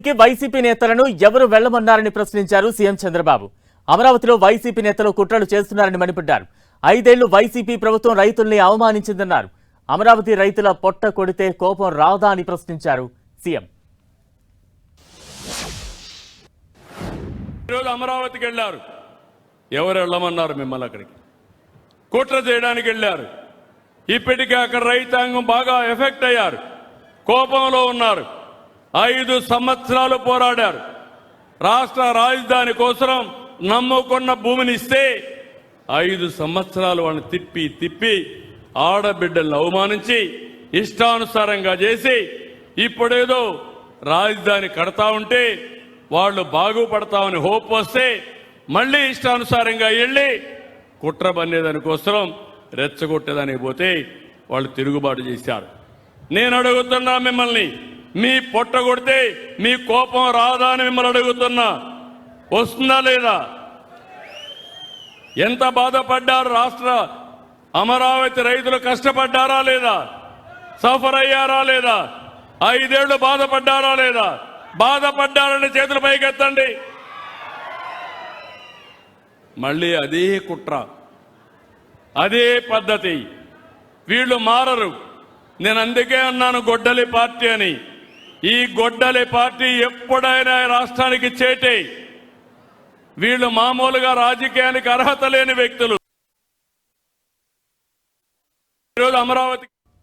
YCP నేతలను ఎవరు వెళ్లమన్నారని ప్రశ్నించారు సీఎం చంద్రబాబు. అమరావతిలో వైసీపీ నేతలు కుట్రలు చేస్తున్నారని మండిపడ్డారు. 5 ఏళ్లు వైసీపీ ప్రభుత్వం రైతుల్ని అవమానించిందన్నారు. అమరావతి రైతుల పొట్ట కొడితే కోపం రాదా అని ప్రశ్నించారు సీఎం. అమరావతికి వెళ్లారు, ఎవరు వెళ్ళమన్నారు మిమ్మల్ని? అక్కడికి కుట్ర చేయడానికి వెళ్లారు. ఇప్పటికే అక్కడ రైతాంగం బాగా ఎఫెక్ట్ అయ్యారు, కోపంలో ఉన్నారు. 5 సంవత్సరాలు పోరాడారు. రాష్ట్ర రాజధాని కోసం నమ్ముకున్న భూమిని ఇస్తే 5 సంవత్సరాలు వాళ్ళని తిప్పి ఆడబిడ్డలను అవమానించి ఇష్టానుసారంగా చేసి ఇప్పుడేదో రాజధాని కడతా ఉంటే వాళ్ళు బాగుపడతామని హోప్ వస్తే మళ్లీ ఇష్టానుసారంగా వెళ్ళి కుట్ర పన్నేదాని కోసం రెచ్చగొట్టేదానికి పోతే వాళ్ళు తిరుగుబాటు చేశారు. నేను అడుగుతున్నా మిమ్మల్ని, మీ పొట్ట కొడితే మీ కోపం రాదా అని మిమ్మల్ని అడుగుతున్నా. వస్తుందా లేదా? ఎంత బాధపడ్డారు? రాష్ట్ర అమరావతి రైతులు కష్టపడ్డారా లేదా? సఫర్ అయ్యారా లేదా? 5 ఏళ్లు బాధపడ్డారా లేదా? బాధపడ్డారని చేతులు పైకెత్తండి. మళ్ళీ అదే కుట్ర, అదే పద్ధతి. వీళ్ళు మారరు. నేను అందుకే అన్నాను గొడ్డలి పార్టీ అని. ఈ గొడ్డలి పార్టీ ఎప్పుడైనా రాష్ట్రానికి చేటే. వీళ్ళు మామూలుగా రాజకీయానికి అర్హత లేని వ్యక్తులు. ఈరోజు అమరావతి